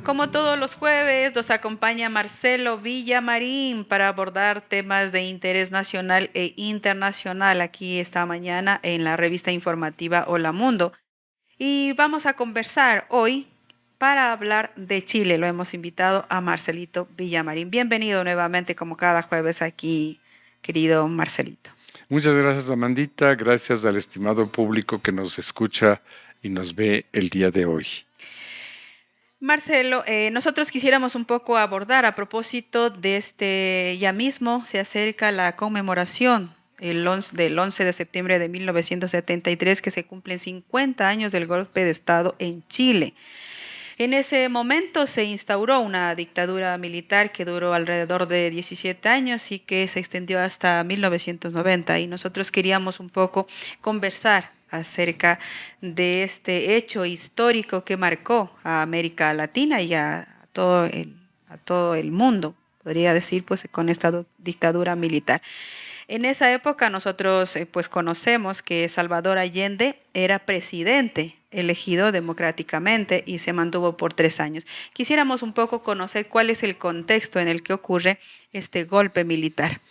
Como todos los jueves, nos acompaña Marcelo Villamarín para abordar temas de interés nacional e internacional aquí esta mañana en la revista informativa Hola Mundo. Y vamos a conversar hoy para hablar de Chile. Lo hemos invitado a Marcelito Villamarín. Bienvenido nuevamente como cada jueves aquí, querido Marcelito. Muchas gracias, Amandita. Gracias al estimado público que nos escucha y nos ve el día de hoy. Marcelo, nosotros quisiéramos un poco abordar a propósito de ya mismo se acerca la conmemoración del 11 de septiembre de 1973, que se cumplen 50 años del golpe de Estado en Chile. En ese momento se instauró una dictadura militar que duró alrededor de 17 años y que se extendió hasta 1990. Y nosotros queríamos un poco conversar acerca de este hecho histórico que marcó a América Latina y a todo el mundo, podría decir, pues con esta dictadura militar. En esa época nosotros pues conocemos que Salvador Allende era presidente elegido democráticamente y se mantuvo por 3 años. Quisiéramos un poco conocer cuál es el contexto en el que ocurre este golpe militar.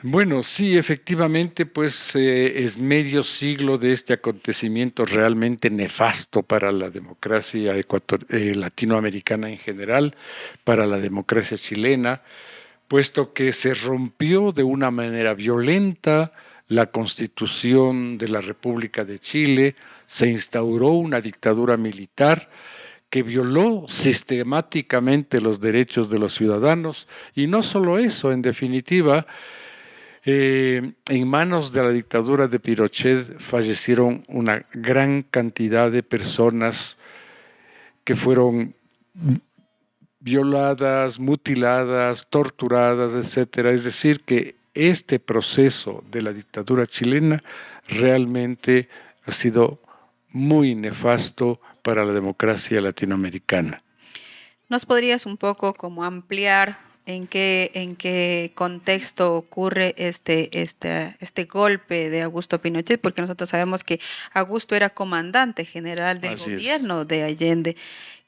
Bueno, sí, efectivamente, pues es medio siglo de este acontecimiento realmente nefasto para la democracia latinoamericana en general, para la democracia chilena, puesto que se rompió de una manera violenta la Constitución de la República de Chile, se instauró una dictadura militar que violó sistemáticamente los derechos de los ciudadanos, y no solo eso, en definitiva, en manos de la dictadura de Pinochet fallecieron una gran cantidad de personas que fueron violadas, mutiladas, torturadas, etcétera. Es decir, que este proceso de la dictadura chilena realmente ha sido muy nefasto para la democracia latinoamericana. ¿Nos podrías un poco como ampliar en qué contexto ocurre este golpe de Augusto Pinochet? Porque nosotros sabemos que Augusto era comandante general del Así es. gobierno de Allende.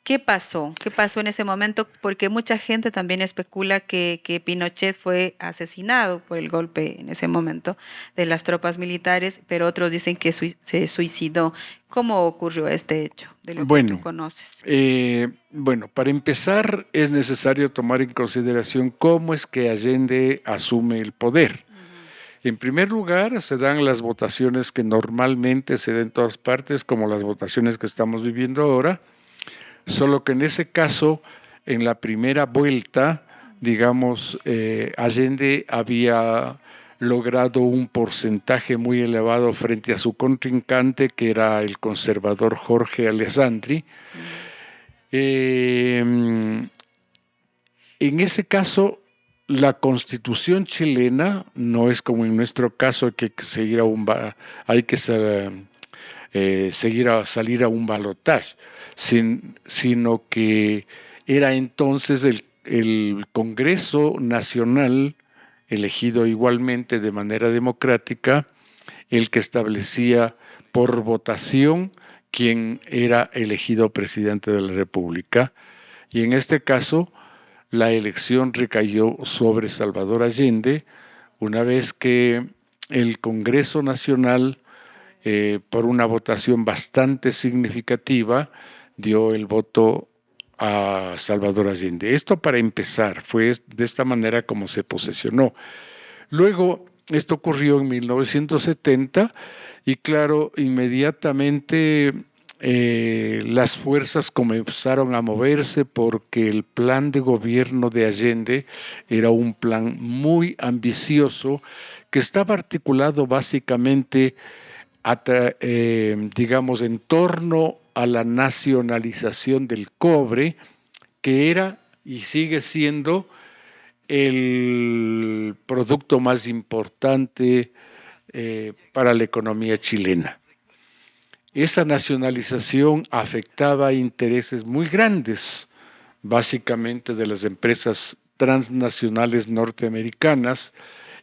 ¿Qué pasó? ¿Qué pasó en ese momento? Porque mucha gente también especula que Pinochet fue asesinado por el golpe en ese momento de las tropas militares, pero otros dicen que se suicidó. ¿Cómo ocurrió este hecho de lo que tú Bueno, conoces? para empezar es necesario tomar en consideración cómo es que Allende asume el poder. Ujú. En primer lugar, se dan las votaciones que normalmente se dan en todas partes, como las votaciones que estamos viviendo ahora, solo que en ese caso, en la primera vuelta, digamos, Allende había logrado un porcentaje muy elevado frente a su contrincante, que era el conservador Jorge Alessandri. En ese caso, la Constitución chilena no es como en nuestro caso que hay que salir a un balotaje, sino que era entonces el Congreso Nacional, elegido igualmente de manera democrática, el que establecía por votación quién era elegido presidente de la República. Y en este caso, la elección recayó sobre Salvador Allende, una vez que el Congreso Nacional, por una votación bastante significativa, dio el voto a Salvador Allende. Esto para empezar, fue de esta manera como se posesionó. Luego, esto ocurrió en 1970 y claro, inmediatamente las fuerzas comenzaron a moverse porque el plan de gobierno de Allende era un plan muy ambicioso que estaba articulado básicamente digamos, en torno a la nacionalización del cobre, que era y sigue siendo el producto más importante para la economía chilena. Esa nacionalización afectaba intereses muy grandes, básicamente de las empresas transnacionales norteamericanas,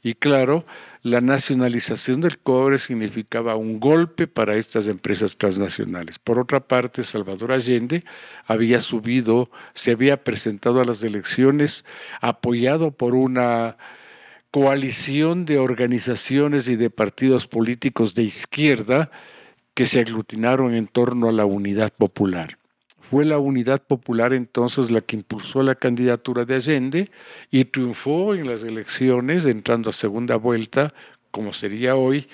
Y claro, la nacionalización del cobre significaba un golpe para estas empresas transnacionales. Por otra parte, Salvador Allende se había presentado a las elecciones apoyado por una coalición de organizaciones y de partidos políticos de izquierda que se aglutinaron en torno a la Unidad Popular. Fue la Unidad Popular entonces la que impulsó la candidatura de Allende y triunfó en las elecciones, entrando a segunda vuelta, como sería hoy,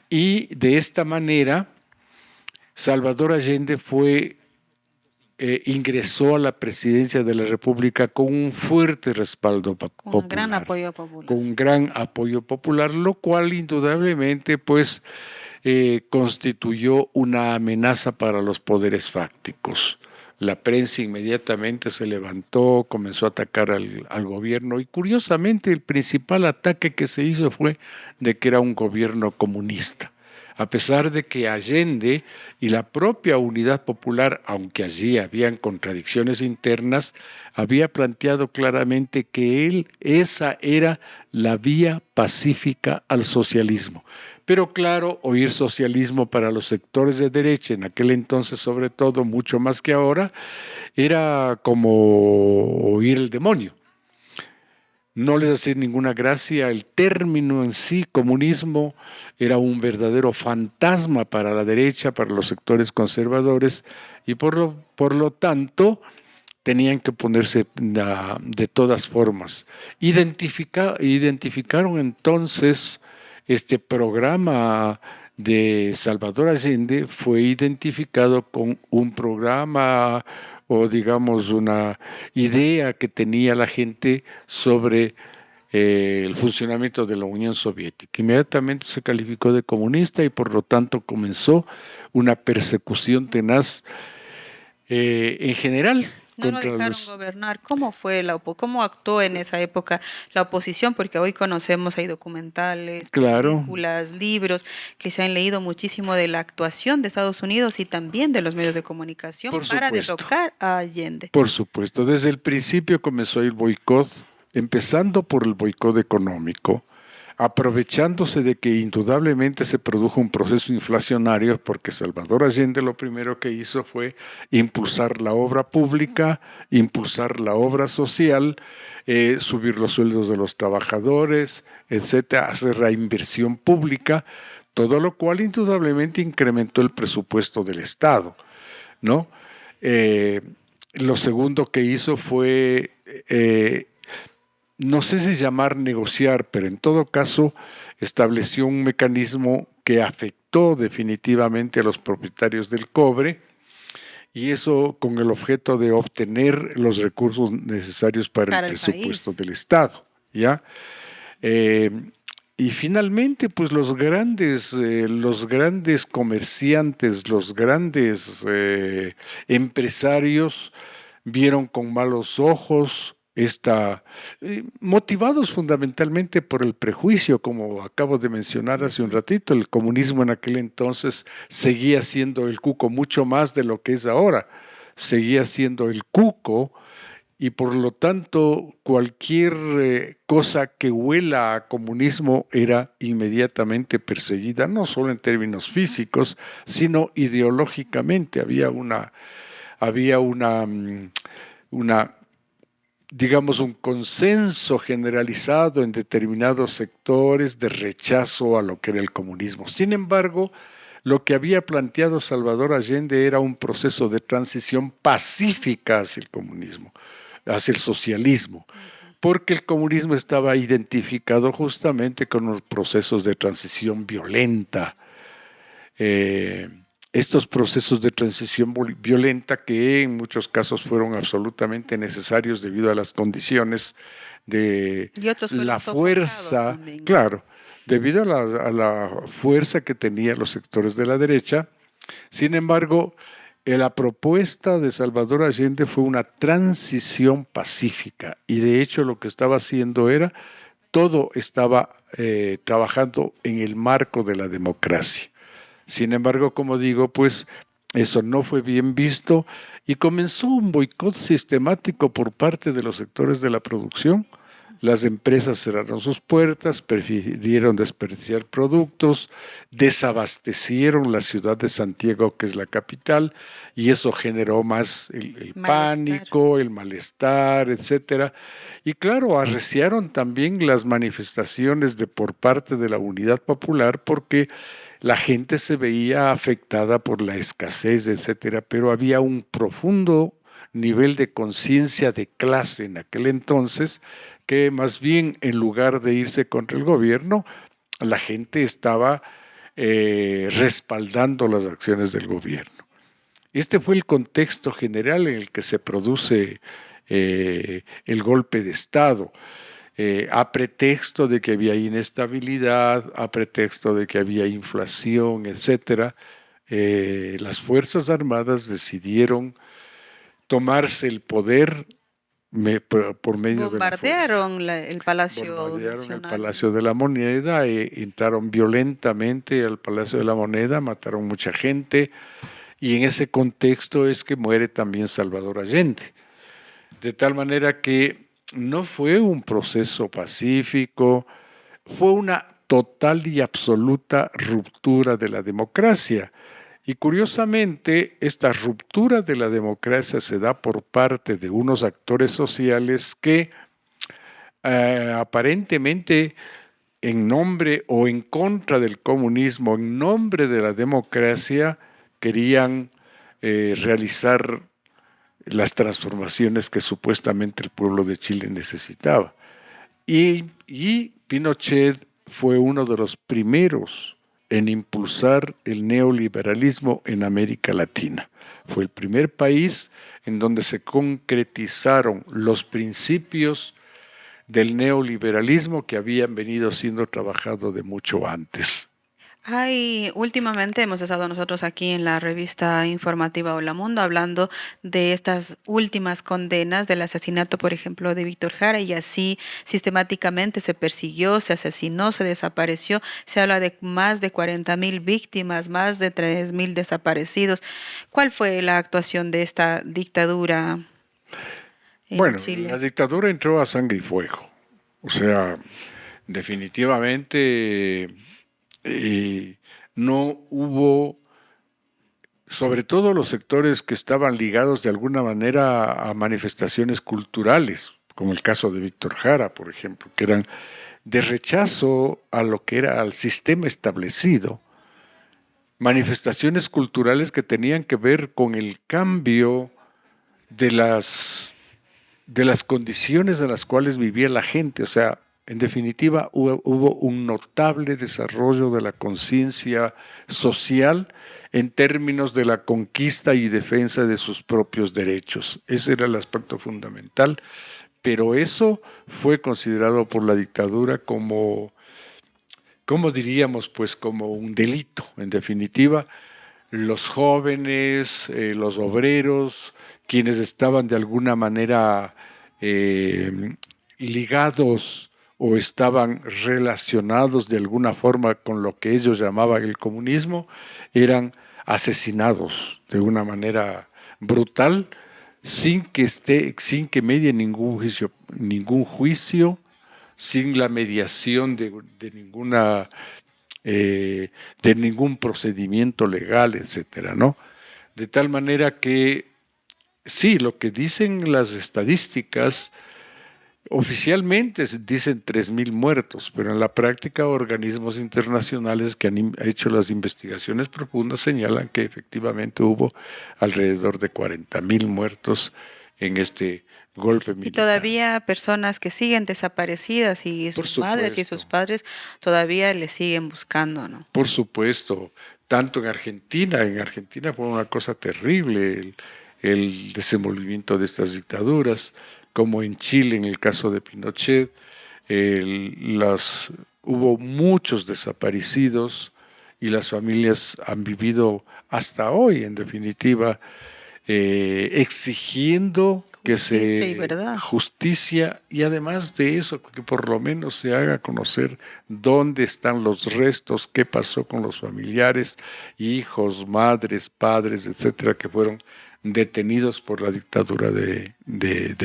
y de esta manera Salvador Allende ingresó a la presidencia de la República con un fuerte respaldo Con un gran apoyo popular. con un gran apoyo popular, lo cual indudablemente pues constituyó una amenaza para los poderes fácticos. La prensa inmediatamente se levantó, comenzó a atacar al gobierno y curiosamente el principal ataque que se hizo fue de que era un gobierno comunista. A pesar de que Allende y la propia Unidad Popular, aunque allí habían contradicciones internas, había planteado claramente que esa era la vía pacífica al socialismo. Pero claro, oír socialismo para los sectores de derecha, en aquel entonces sobre todo, mucho más que ahora, era como oír el demonio. No les hacía ninguna gracia, el término en sí, comunismo, era un verdadero fantasma para la derecha, para los sectores conservadores, y por lo tanto tenían que ponerse de todas formas. Identificaron entonces este programa de Salvador Allende, fue identificado con un programa o digamos una idea que tenía la gente sobre el funcionamiento de la Unión Soviética. Inmediatamente se calificó de comunista y por lo tanto comenzó una persecución tenaz en general. No lo dejaron gobernar. ¿Cómo fue cómo actuó en esa época la oposición? Porque hoy conocemos, hay documentales, películas, libros que se han leído muchísimo de la actuación de Estados Unidos y también de los medios de comunicación para derrocar a Allende. Por supuesto, desde el principio comenzó el boicot, empezando por el boicot económico, aprovechándose de que indudablemente se produjo un proceso inflacionario, porque Salvador Allende lo primero que hizo fue impulsar la obra pública, impulsar la obra social, subir los sueldos de los trabajadores, etcétera, hacer la inversión pública, todo lo cual indudablemente incrementó el presupuesto del Estado, ¿no? Lo segundo que hizo fue no sé si llamar negociar, pero en todo caso estableció un mecanismo que afectó definitivamente a los propietarios del cobre y eso con el objeto de obtener los recursos necesarios para el presupuesto del Estado, ¿ya? Y finalmente, pues los grandes comerciantes, los grandes empresarios vieron con malos ojos motivados fundamentalmente por el prejuicio, como acabo de mencionar hace un ratito. El comunismo en aquel entonces seguía siendo el cuco mucho más de lo que es ahora, seguía siendo el cuco y por lo tanto cualquier cosa que huela a comunismo era inmediatamente perseguida, no solo en términos físicos, sino ideológicamente. Había digamos, un consenso generalizado en determinados sectores de rechazo a lo que era el comunismo. Sin embargo, lo que había planteado Salvador Allende era un proceso de transición pacífica hacia el comunismo, hacia el socialismo, porque el comunismo estaba identificado justamente con los procesos de transición violenta. Estos procesos de transición violenta que en muchos casos fueron absolutamente necesarios debido a las condiciones de la fuerza, claro, debido a la fuerza que tenían los sectores de la derecha. Sin embargo, la propuesta de Salvador Allende fue una transición pacífica y de hecho lo que estaba haciendo todo estaba trabajando en el marco de la democracia. Sin embargo, como digo, pues eso no fue bien visto y comenzó un boicot sistemático por parte de los sectores de la producción Las empresas cerraron sus puertas, prefirieron desperdiciar productos, desabastecieron la ciudad de Santiago, que es la capital, y eso generó más el pánico, el malestar, etcétera. Y claro, arreciaron también las manifestaciones por parte de la Unidad Popular, porque la gente se veía afectada por la escasez, etcétera, pero había un profundo nivel de conciencia de clase en aquel entonces, que más bien en lugar de irse contra el gobierno, la gente estaba respaldando las acciones del gobierno. Este fue el contexto general en el que se produce el golpe de Estado, a pretexto de que había inestabilidad, a pretexto de que había inflación, etcétera. Las Fuerzas Armadas decidieron tomarse el poder por medio de la fuerza. El Palacio Bombardearon Nacional. el Palacio de la Moneda, entraron violentamente al Palacio de la Moneda, mataron mucha gente, y en ese contexto es que muere también Salvador Allende. De tal manera que no fue un proceso pacífico, fue una total y absoluta ruptura de la democracia. Y curiosamente, esta ruptura de la democracia se da por parte de unos actores sociales que aparentemente en nombre o en contra del comunismo, en nombre de la democracia, querían realizar las transformaciones que supuestamente el pueblo de Chile necesitaba. Y Pinochet fue uno de los primeros en impulsar el neoliberalismo en América Latina. Fue el primer país en donde se concretizaron los principios del neoliberalismo que habían venido siendo trabajados de mucho antes. Últimamente hemos estado nosotros aquí en la revista informativa Hola Mundo hablando de estas últimas condenas del asesinato, por ejemplo, de Víctor Jara, y así sistemáticamente se persiguió, se asesinó, se desapareció. Se habla de más de 40.000 víctimas, más de 3.000 desaparecidos. ¿Cuál fue la actuación de esta dictadura en Chile? La dictadura entró a sangre y fuego. O sea, definitivamente no hubo, sobre todo los sectores que estaban ligados de alguna manera a manifestaciones culturales, como el caso de Víctor Jara, por ejemplo, que eran de rechazo a lo que era al sistema establecido, manifestaciones culturales que tenían que ver con el cambio de las condiciones en las cuales vivía la gente. O sea, en definitiva, hubo un notable desarrollo de la conciencia social en términos de la conquista y defensa de sus propios derechos. Ese era el aspecto fundamental, pero eso fue considerado por la dictadura como diríamos, pues como un delito. En definitiva, los jóvenes, los obreros, quienes estaban de alguna manera ligados o estaban relacionados de alguna forma con lo que ellos llamaban el comunismo, eran asesinados de una manera brutal, sin que medie ningún juicio, sin la mediación de ningún procedimiento legal, etcétera, ¿no? De tal manera que sí, lo que dicen las estadísticas, oficialmente dicen 3.000 muertos, pero en la práctica organismos internacionales que han hecho las investigaciones profundas señalan que efectivamente hubo alrededor de 40.000 muertos en este golpe militar. Y todavía personas que siguen desaparecidas y sus madres y sus padres todavía le siguen buscando, ¿no? Por supuesto, tanto en Argentina fue una cosa terrible el desenvolvimiento de estas dictaduras, como en Chile en el caso de Pinochet, hubo muchos desaparecidos y las familias han vivido hasta hoy, en definitiva, exigiendo que justicia y además de eso, que por lo menos se haga conocer dónde están los restos, qué pasó con los familiares, hijos, madres, padres, etcétera, que fueron detenidos por la dictadura de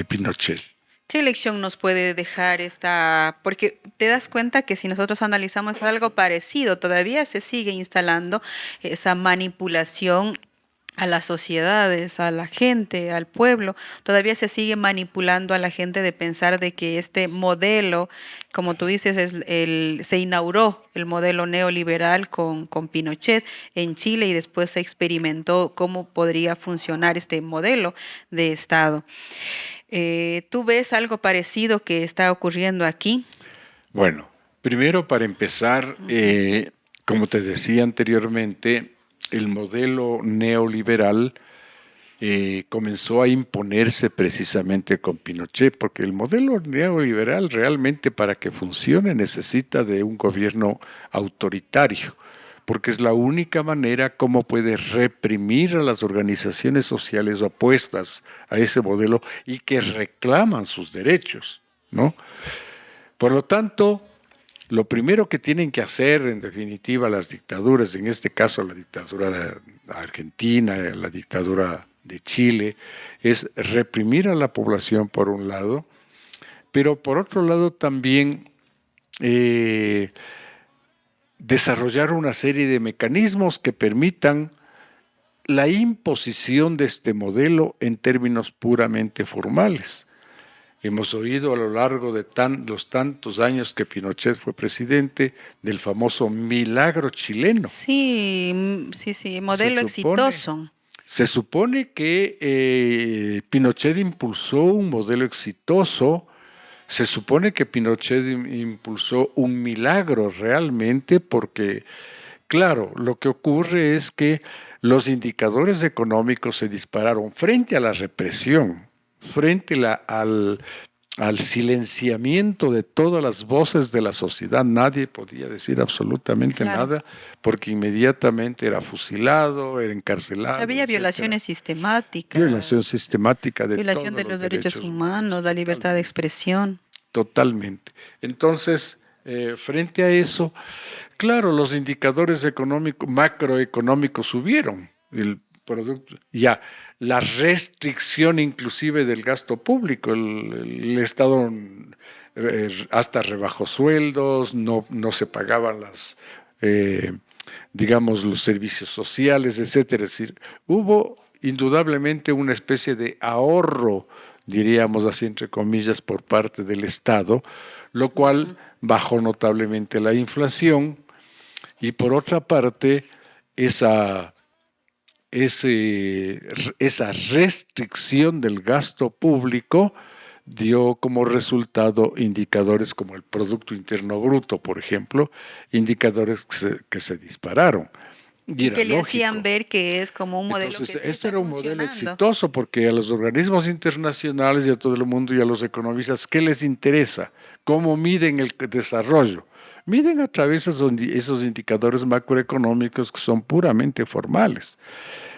Pinochet. ¿Qué lección nos puede dejar esta? Porque te das cuenta que si nosotros analizamos algo parecido, todavía se sigue instalando esa manipulación a las sociedades, a la gente, al pueblo. Todavía se sigue manipulando a la gente de pensar de que este modelo, como tú dices, se inauguró el modelo neoliberal con Pinochet en Chile y después se experimentó cómo podría funcionar este modelo de Estado. ¿Tú ves algo parecido que está ocurriendo aquí? Bueno, primero para empezar, Ujú. como te decía anteriormente, el modelo neoliberal comenzó a imponerse precisamente con Pinochet, porque el modelo neoliberal realmente para que funcione necesita de un gobierno autoritario, porque es la única manera como puede reprimir a las organizaciones sociales opuestas a ese modelo y que reclaman sus derechos, ¿no? Por lo tanto, lo primero que tienen que hacer, en definitiva, las dictaduras, en este caso la dictadura de Argentina, la dictadura de Chile, es reprimir a la población por un lado, pero por otro lado también eh, desarrollar una serie de mecanismos que permitan la imposición de este modelo en términos puramente formales. Hemos oído a lo largo de los tantos años que Pinochet fue presidente del famoso milagro chileno. Sí, sí, sí, Se modelo supone, exitoso. se supone que Pinochet impulsó un modelo exitoso, se supone que Pinochet impulsó un milagro realmente porque, claro, lo que ocurre es que los indicadores económicos se dispararon frente a la represión, frente al silenciamiento de todas las voces de la sociedad. Nadie podía decir absolutamente Claro. nada porque inmediatamente era fusilado, era encarcelado, Había etcétera. violaciones sistemáticas, Violación sistemática de violación todos de los los derechos derechos humanos, humanos, la libertad de totalmente. expresión. Totalmente. Entonces, frente a eso, claro, los indicadores económicos, macroeconómicos subieron. El producto, ya, la restricción inclusive del gasto público, el Estado hasta rebajó sueldos, no se pagaban eh, digamos, los servicios sociales, etcétera. Es decir, hubo indudablemente una especie de ahorro, diríamos así entre comillas, por parte del Estado, lo cual Ujú. bajó notablemente la inflación y por otra parte esa, esa restricción del gasto público dio como resultado indicadores como el Producto Interno Bruto, por ejemplo, indicadores que se dispararon. Y Y era que le hacían lógico. ver que es como un modelo Entonces, que sí esto está era un modelo funcionando. exitoso porque a los organismos internacionales y a todo el mundo y a los economistas, ¿qué les interesa? ¿Cómo miden el desarrollo? Miden a través de esos indicadores macroeconómicos que son puramente formales.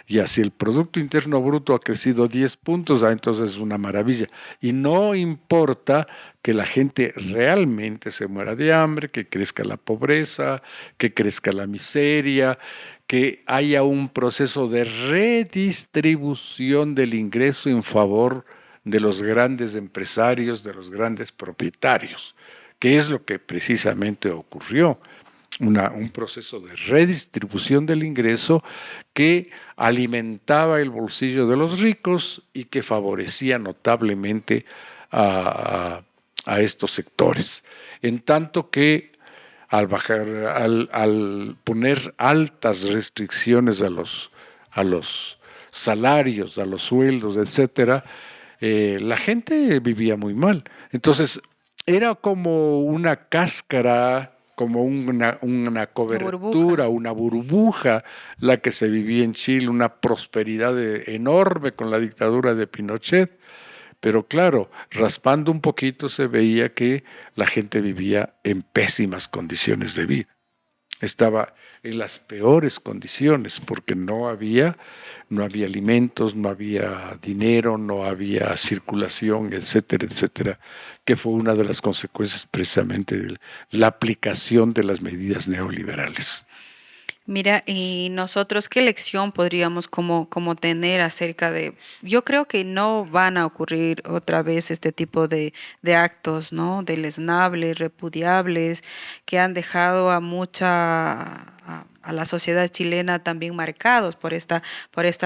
Y así el Producto Interno Bruto ha crecido 10 puntos, entonces es una maravilla. Y no importa que la gente realmente se muera de hambre, que crezca la pobreza, que crezca la miseria, que haya un proceso de redistribución del ingreso en favor de los grandes empresarios, de los grandes propietarios, que es lo que precisamente ocurrió. Un proceso de redistribución del ingreso que alimentaba el bolsillo de los ricos y que favorecía notablemente a estos sectores. En tanto que al poner altas restricciones a los salarios, a los sueldos, etcétera, la gente vivía muy mal. Entonces, era como una cáscara, como una Una burbuja. cobertura, una burbuja, la que se vivía en Chile, una prosperidad enorme con la dictadura de Pinochet. Pero claro, raspando un poquito se veía que la gente vivía en pésimas condiciones de vida. Estaba en las peores condiciones porque no había alimentos, no había dinero, no había circulación, etcétera, etcétera, que fue una de las consecuencias precisamente de la aplicación de las medidas neoliberales. Mira, y nosotros, ¿qué lección podríamos como tener acerca de, yo creo que no van a ocurrir otra vez este tipo de actos, ¿no? Deleznables, repudiables, que han dejado a a la sociedad chilena también marcados por esta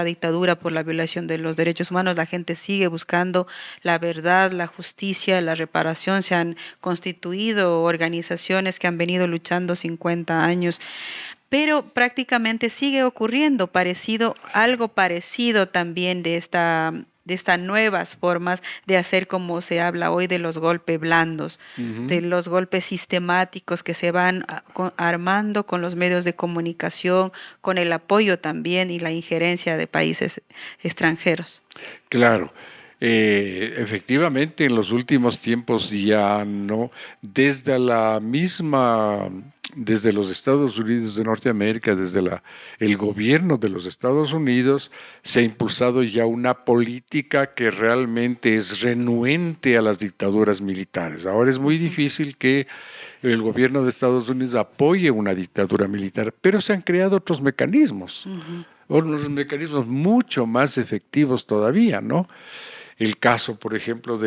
dictadura, por la violación de los derechos humanos. La gente sigue buscando la verdad, la justicia, la reparación. Se han constituido organizaciones que han venido luchando 50 años, pero prácticamente sigue ocurriendo algo parecido también de estas nuevas formas de hacer, como se habla hoy, de los golpes blandos, de Ujú. los golpes sistemáticos que se van armando con los medios de comunicación, con el apoyo también y la injerencia de países extranjeros. Claro, efectivamente en los últimos tiempos ya no, desde la misma, desde los Estados Unidos de Norteamérica, el gobierno de los Estados Unidos, se ha impulsado ya una política que realmente es renuente a las dictaduras militares. Ahora es muy Ujú, difícil que el gobierno de Estados Unidos apoye una dictadura militar, pero se han creado otros mecanismos, ujú. unos mecanismos mucho más efectivos todavía, ¿no? El caso, por ejemplo,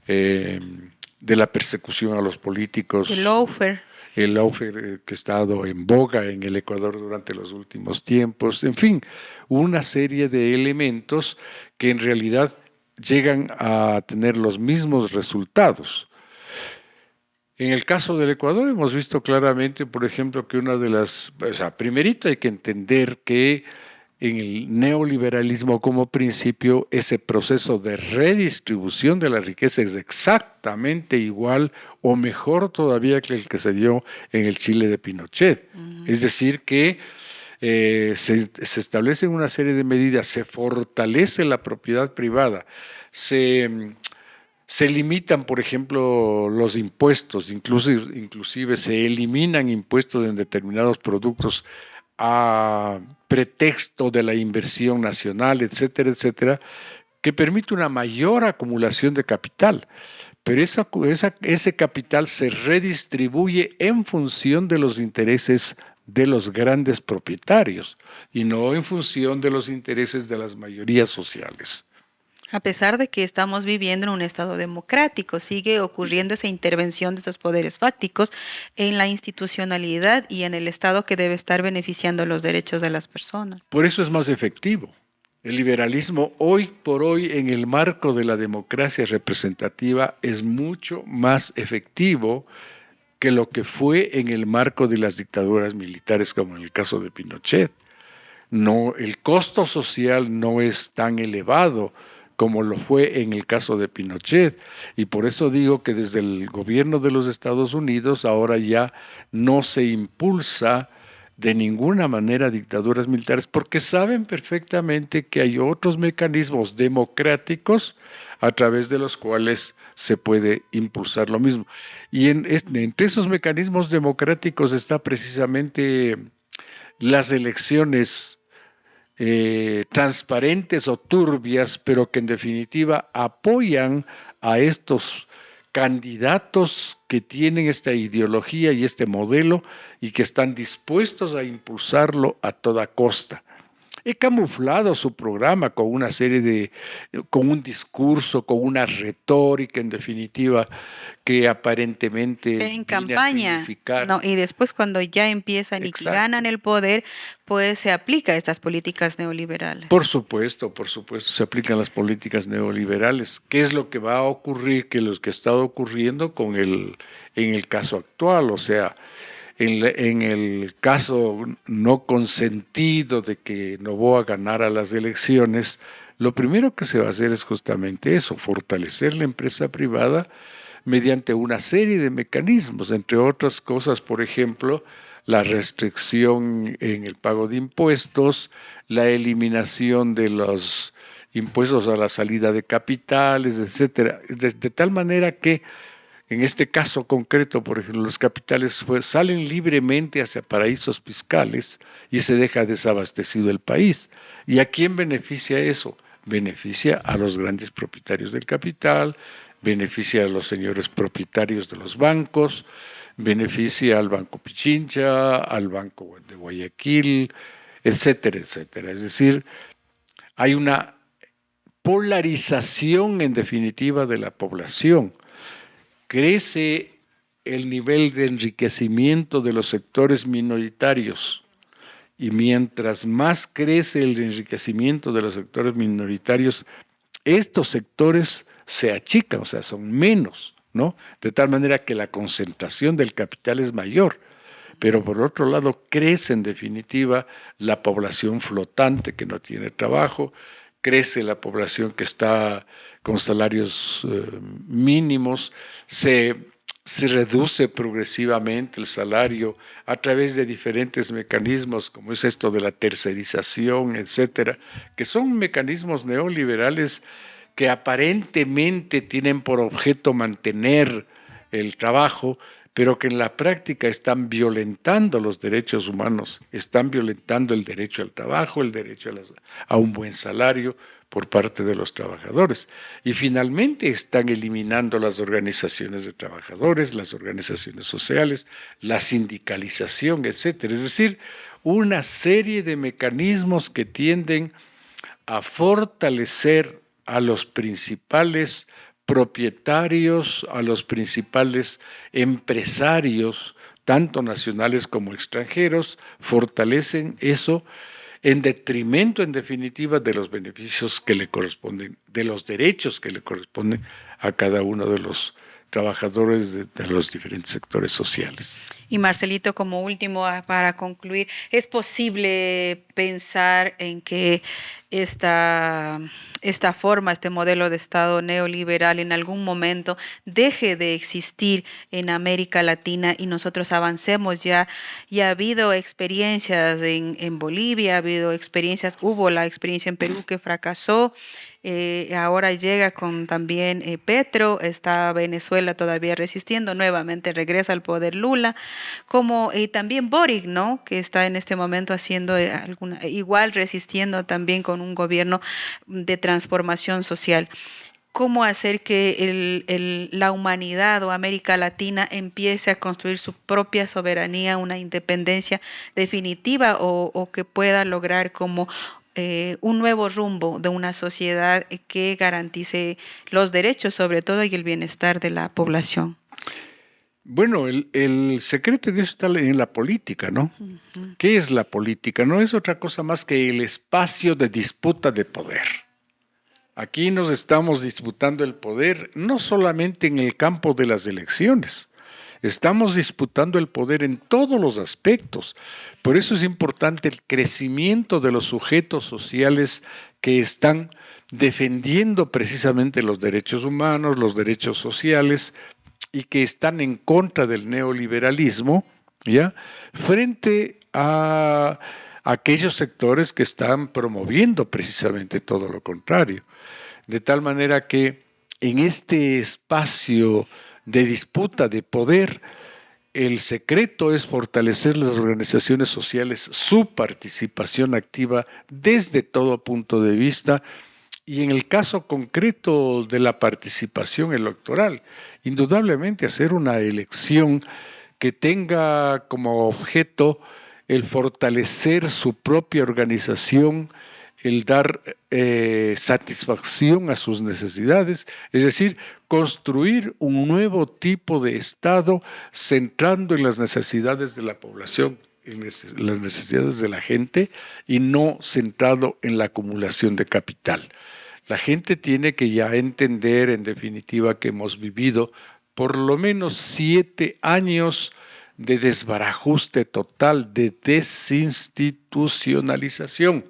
eh, de la persecución a los De políticos, lawfare. el lawfare que ha estado en boga en el Ecuador durante los últimos tiempos, en fin, una serie de elementos que en realidad llegan a tener los mismos resultados. En el caso del Ecuador hemos visto claramente, por ejemplo, que o sea, primerito hay que entender que en el neoliberalismo como principio, ese proceso de redistribución de la riqueza es exactamente igual o mejor todavía que el que se dio en el Chile de Pinochet. Ujú. Es decir, que se establecen una serie de medidas, se fortalece la propiedad privada, se se limitan, por ejemplo, los impuestos, inclusive se eliminan impuestos en determinados productos a pretexto de la inversión nacional, etcétera, etcétera, que permite una mayor acumulación de capital. Pero ese capital se redistribuye en función de los intereses de los grandes propietarios y no en función de los intereses de las mayorías sociales. A pesar de que estamos viviendo en un estado democrático, sigue ocurriendo esa intervención de estos poderes fácticos en la institucionalidad y en el Estado que debe estar beneficiando los derechos de las personas. Por eso es más efectivo. El liberalismo hoy por hoy en el marco de la democracia representativa es mucho más efectivo que lo que fue en el marco de las dictaduras militares como en el caso de Pinochet. No, el costo social no es tan elevado como lo fue en el caso de Pinochet. Y por eso digo que desde el gobierno de los Estados Unidos ahora ya no se impulsa de ninguna manera dictaduras militares, porque saben perfectamente que hay otros mecanismos democráticos a través de los cuales se puede impulsar lo mismo. Y entre esos mecanismos democráticos está precisamente las elecciones transparentes o turbias, pero que en definitiva apoyan a estos candidatos que tienen esta ideología y este modelo y que están dispuestos a impulsarlo a toda costa. He camuflado su programa con una serie con un discurso, con una retórica, en definitiva, que aparentemente En viene a campaña, significar. no, y después cuando ya empiezan y que ganan Exacto. el poder, pues se aplica estas políticas neoliberales. Por supuesto, se aplican las políticas neoliberales. ¿Qué es lo que va a ocurrir? Que lo que está ocurriendo en el caso actual, o sea, en el caso no consentido de que Noboa ganara las elecciones, lo primero que se va a hacer es justamente eso, fortalecer la empresa privada mediante una serie de mecanismos, entre otras cosas, por ejemplo, la restricción en el pago de impuestos, la eliminación de los impuestos a la salida de capitales, etcétera, de tal manera que en este caso concreto, por ejemplo, los capitales salen libremente hacia paraísos fiscales y se deja desabastecido el país. ¿Y a quién beneficia eso? Beneficia a los grandes propietarios del capital, beneficia a los señores propietarios de los bancos, beneficia al Banco Pichincha, al Banco de Guayaquil, etcétera, etcétera. Es decir, hay una polarización en definitiva de la población. Crece el nivel de enriquecimiento de los sectores minoritarios y mientras más crece el enriquecimiento de los sectores minoritarios, estos sectores se achican, o sea, son menos, ¿no? De tal manera que la concentración del capital es mayor. Pero por otro lado, crece en definitiva la población flotante que no tiene trabajo, crece la población que está con salarios mínimos, se reduce progresivamente el salario a través de diferentes mecanismos, como es esto de la tercerización, etcétera, que son mecanismos neoliberales que aparentemente tienen por objeto mantener el trabajo, pero que en la práctica están violentando los derechos humanos, están violentando el derecho al trabajo, el derecho a un buen salario por parte de los trabajadores. Y finalmente están eliminando las organizaciones de trabajadores, las organizaciones sociales, la sindicalización, etcétera. Es decir, una serie de mecanismos que tienden a fortalecer a los principales propietarios, a los principales empresarios, tanto nacionales como extranjeros, fortalecen eso en detrimento, en definitiva, de los beneficios que le corresponden, de los derechos que le corresponden a cada uno de los trabajadores de los diferentes sectores sociales. Y Marcelito, como último, para concluir, ¿es posible pensar en que esta forma, este modelo de Estado neoliberal en algún momento deje de existir en América Latina y nosotros avancemos? Ya ha habido experiencias en Bolivia, ha habido experiencias, hubo la experiencia en Perú que fracasó. Ahora llega con también Petro, está Venezuela todavía resistiendo, nuevamente regresa al poder Lula, como también Boric, ¿no? Que está en este momento haciendo igual resistiendo también con un gobierno de transformación social. ¿Cómo hacer que la humanidad o América Latina empiece a construir su propia soberanía, una independencia definitiva o que pueda lograr como un nuevo rumbo de una sociedad que garantice los derechos sobre todo y el bienestar de la población? Bueno, el secreto de eso está en la política, ¿no? Uh-huh. ¿Qué es la política? No es otra cosa más que el espacio de disputa de poder. Aquí nos estamos disputando el poder no solamente en el campo de las elecciones, estamos disputando el poder en todos los aspectos. Por eso es importante el crecimiento de los sujetos sociales que están defendiendo precisamente los derechos humanos, los derechos sociales, y que están en contra del neoliberalismo, ¿ya? Frente a aquellos sectores que están promoviendo precisamente todo lo contrario. De tal manera que en este espacio de disputa de poder, el secreto es fortalecer las organizaciones sociales, su participación activa desde todo punto de vista, y en el caso concreto de la participación electoral, indudablemente hacer una elección que tenga como objeto el fortalecer su propia organización, el dar satisfacción a sus necesidades, es decir, construir un nuevo tipo de Estado centrando en las necesidades de la población, en las necesidades de la gente y no centrado en la acumulación de capital. La gente tiene que ya entender, en definitiva, que hemos vivido por lo menos 7 años de desbarajuste total, de desinstitucionalización.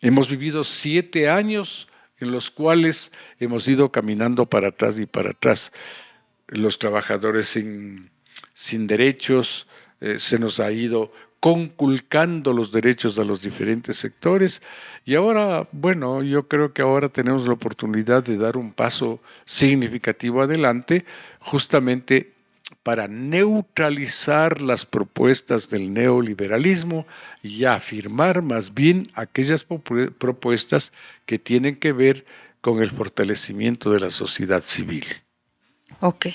Hemos vivido 7 años en los cuales hemos ido caminando para atrás y para atrás. Los trabajadores sin derechos, se nos ha ido conculcando los derechos a los diferentes sectores y ahora, bueno, yo creo que ahora tenemos la oportunidad de dar un paso significativo adelante, justamente para neutralizar las propuestas del neoliberalismo y afirmar más bien aquellas propuestas que tienen que ver con el fortalecimiento de la sociedad civil. Ok.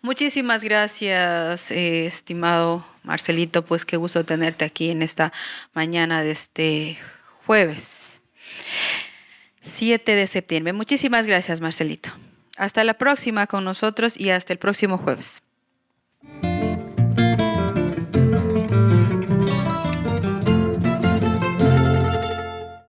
Muchísimas gracias, estimado Marcelito. Pues qué gusto tenerte aquí en esta mañana de este jueves 7 de septiembre. Muchísimas gracias, Marcelito. Hasta la próxima con nosotros y hasta el próximo jueves.